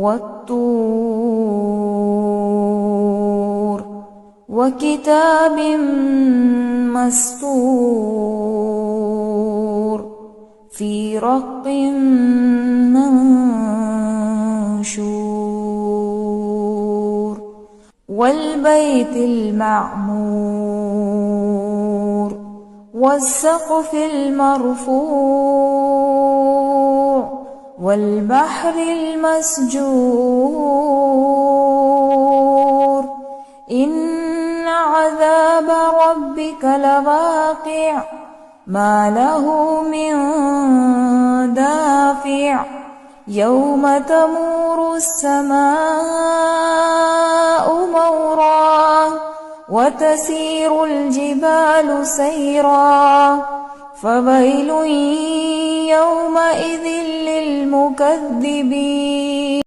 والطور وكتاب مسطور في رق منشور والبيت المعمور والسقف المرفوع والبحر المسجور إن عذاب ربك لواقع ما له من دافع يوم تمور السماء مورا وتسير الجبال سيرا فويل يومئذ للمكذبين.